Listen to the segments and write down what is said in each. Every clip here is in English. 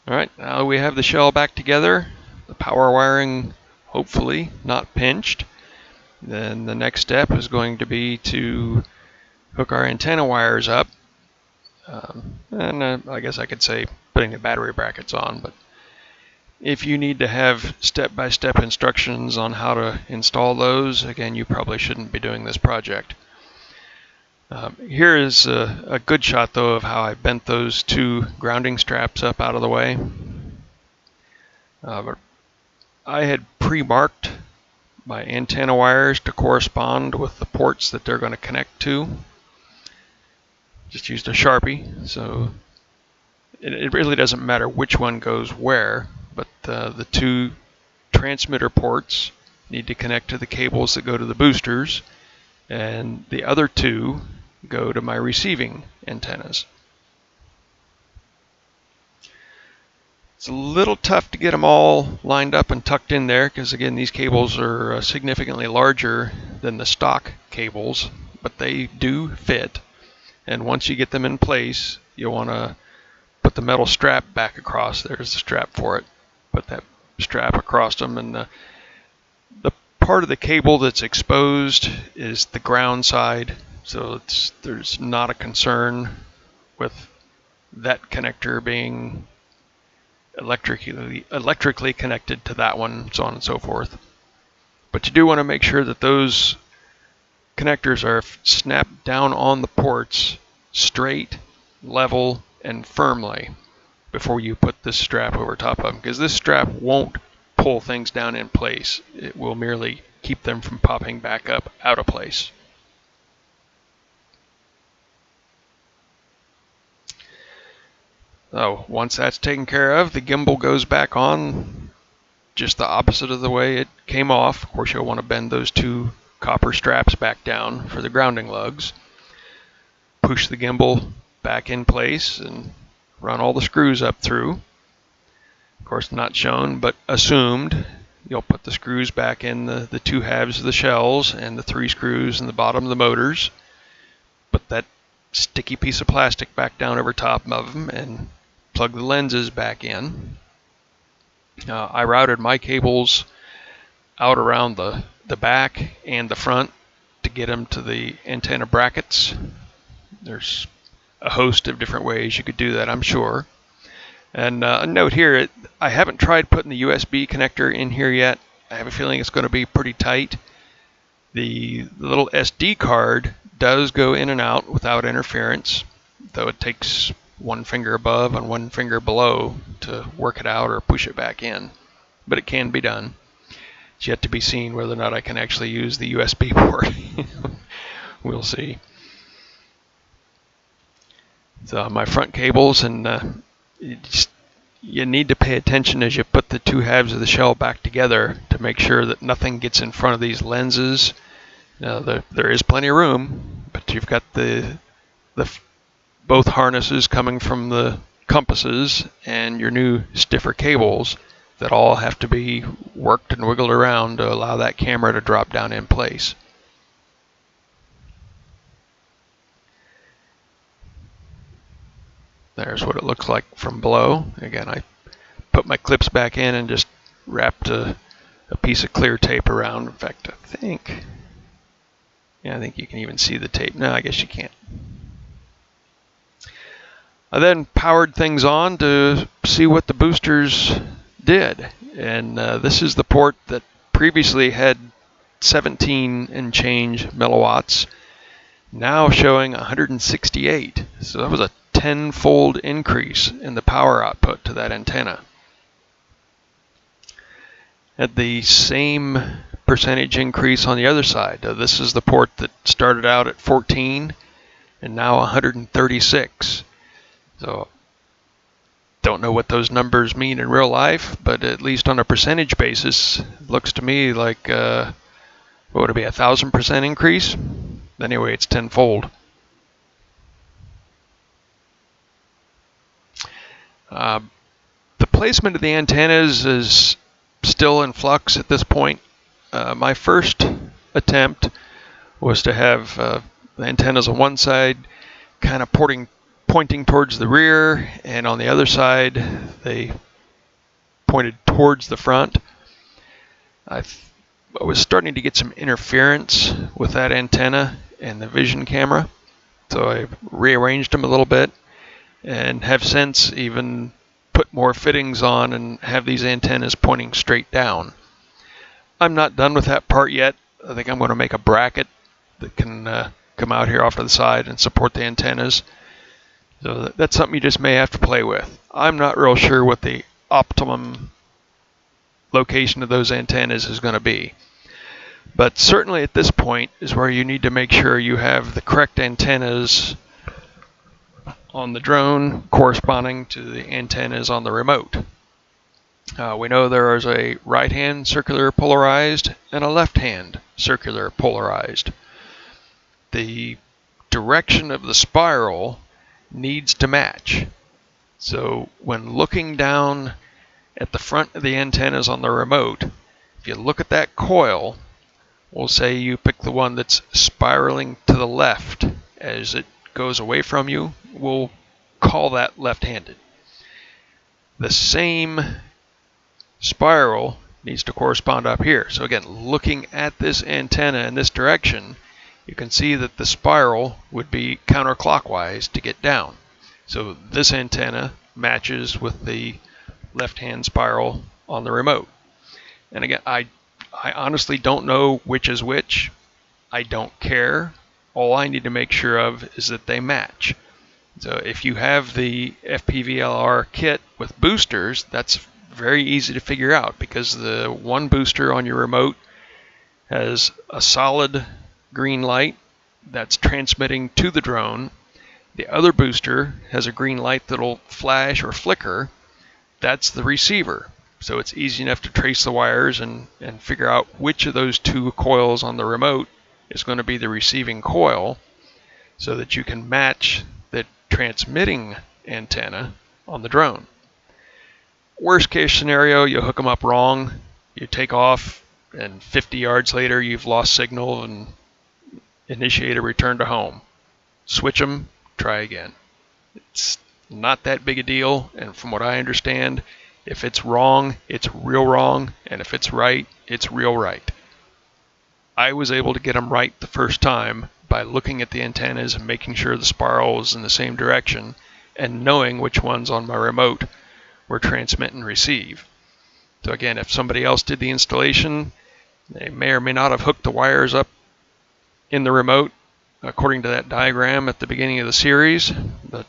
Alright, now we have the shell back together, the power wiring hopefully not pinched. Then the next step is going to be to hook our antenna wires up. I guess I could say putting the battery brackets on, but if you need to have step-by-step instructions on how to install those, again, you probably shouldn't be doing this project. Here is a good shot, though, of how I bent those two grounding straps up out of the way. But I had pre-marked my antenna wires to correspond with the ports that they're going to connect to. Just used a Sharpie, so it really doesn't matter which one goes where, but the two transmitter ports need to connect to the cables that go to the boosters, and the other two go to my receiving antennas. It's a little tough to get them all lined up and tucked in there because, again, these cables are significantly larger than the stock cables, but they do fit. And once you get them in place, you'll want to put the metal strap back across. There's the strap for it. Put that strap across them, and the part of the cable that's exposed is the ground side, so there's not a concern with that connector being electrically connected to that one, so on and so forth. But you do want to make sure that those connectors are snapped down on the ports straight, level, and firmly before you put this strap over top of them, because this strap won't pull things down in place. It will merely keep them from popping back up out of place. So once that's taken care of, the gimbal goes back on just the opposite of the way it came off. Of course, you'll want to bend those two copper straps back down for the grounding lugs. Push the gimbal back in place and run all the screws up through. Of course, not shown, but assumed. You'll put the screws back in the two halves of the shells and the three screws in the bottom of the motors. Put that sticky piece of plastic back down over top of them and plug the lenses back in. I routed my cables out around the back and the front to get them to the antenna brackets. There's a host of different ways you could do that, I'm sure. And a note here, I haven't tried putting the USB connector in here yet. I have a feeling it's going to be pretty tight. The little SD card does go in and out without interference, though it takes one finger above and one finger below to work it out or push it back in. But it can be done. It's yet to be seen whether or not I can actually use the USB port. We'll see. So my front cables, and you need to pay attention as you put the two halves of the shell back together to make sure that nothing gets in front of these lenses. Now there is plenty of room, but you've got the both harnesses coming from the compasses and your new stiffer cables that all have to be worked and wiggled around to allow that camera to drop down in place. There's what it looks like from below. Again, I put my clips back in and just wrapped a piece of clear tape around. In fact, I think you can even see the tape. No, I guess you can't. I then powered things on to see what the boosters did. And this is the port that previously had 17 and change milliwatts, now showing 168. So that was a 10-fold increase in the power output to that antenna. At the same percentage increase on the other side. This is the port that started out at 14 and now 136. So don't know what those numbers mean in real life, but at least on a percentage basis, it looks to me like what would it be, 1,000% increase? Anyway, it's 10-fold. The placement of the antennas is still in flux at this point. My first attempt was to have the antennas on one side kind of pointing towards the rear, and on the other side they pointed towards the front. I was starting to get some interference with that antenna and the vision camera, so I rearranged them a little bit and have since even put more fittings on and have these antennas pointing straight down. I'm not done with that part yet. I think I'm going to make a bracket that can come out here off to the side and support the antennas. So that's something you just may have to play with. I'm not real sure what the optimum location of those antennas is going to be. But certainly at this point is where you need to make sure you have the correct antennas on the drone corresponding to the antennas on the remote. We know there is a right-hand circular polarized and a left-hand circular polarized. The direction of the spiral needs to match. So when looking down at the front of the antennas on the remote, if you look at that coil, we'll say you pick the one that's spiraling to the left as it goes away from you, we'll call that left-handed. The same spiral needs to correspond up here. So again, looking at this antenna in this direction, you can see that the spiral would be counterclockwise to get down. So this antenna matches with the left-hand spiral on the remote. And again, I honestly don't know which is which. I don't care. All I need to make sure of is that they match. So if you have the FPVLR kit with boosters, that's very easy to figure out because the one booster on your remote has a solid green light that's transmitting to the drone. The other booster has a green light that'll flash or flicker. That's the receiver. So it's easy enough to trace the wires and figure out which of those two coils on the remote is going to be the receiving coil so that you can match the transmitting antenna on the drone. Worst case scenario, you hook them up wrong, you take off, and 50 yards later you've lost signal and initiate a return to home. Switch them, try again. It's not that big a deal, and from what I understand, if it's wrong, it's real wrong, and if it's right, it's real right. I was able to get them right the first time by looking at the antennas and making sure the spiral was in the same direction and knowing which ones on my remote were transmit and receive. So again, if somebody else did the installation, they may or may not have hooked the wires up in the remote according to that diagram at the beginning of the series, but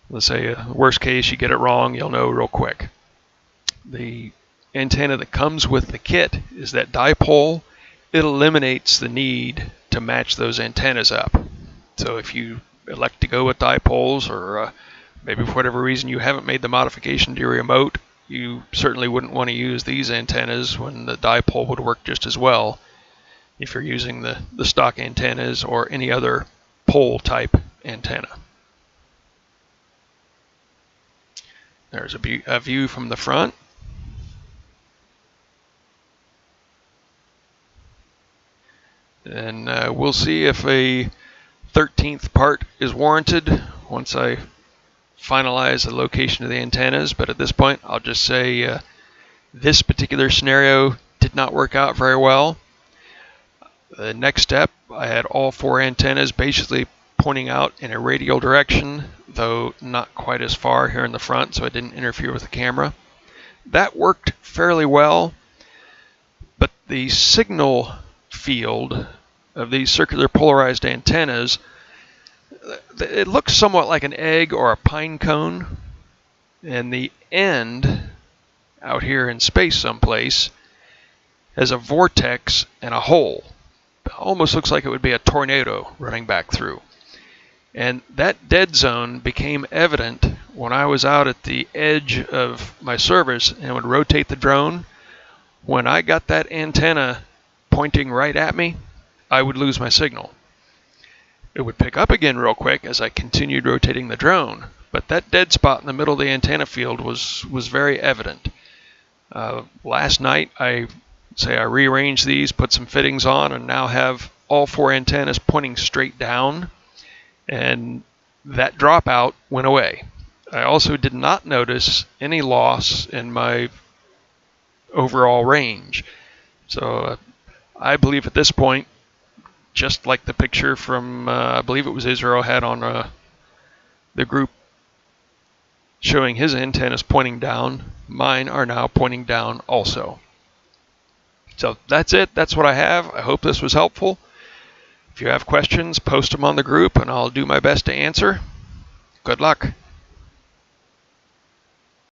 let's say worst case you get it wrong, you'll know real quick. The antenna that comes with the kit is that dipole. It eliminates the need to match those antennas up. So if you elect to go with dipoles, or maybe for whatever reason you haven't made the modification to your remote, you certainly wouldn't want to use these antennas when the dipole would work just as well if you're using the stock antennas or any other pole type antenna. There's a view from the front. And we'll see if a 13th part is warranted once I finalize the location of the antennas. But at this point, I'll just say this particular scenario did not work out very well. The next step, I had all four antennas basically pointing out in a radial direction, though not quite as far here in the front, so it didn't interfere with the camera. That worked fairly well, but the signal field of these circular polarized antennas, it looks somewhat like an egg or a pine cone, and the end out here in space someplace has a vortex and a hole. It almost looks like it would be a tornado running back through. And that dead zone became evident when I was out at the edge of my service and would rotate the drone. When I got that antenna pointing right at me, I would lose my signal. It would pick up again real quick as I continued rotating the drone, but that dead spot in the middle of the antenna field was very evident. Last night I rearranged these, put some fittings on, and now have all four antennas pointing straight down, and that dropout went away. I also did not notice any loss in my overall range. So I believe at this point, just like the picture from, I believe it was Israel had on the group showing his antennas pointing down, mine are now pointing down also. So that's it. That's what I have. I hope this was helpful. If you have questions, post them on the group and I'll do my best to answer. Good luck.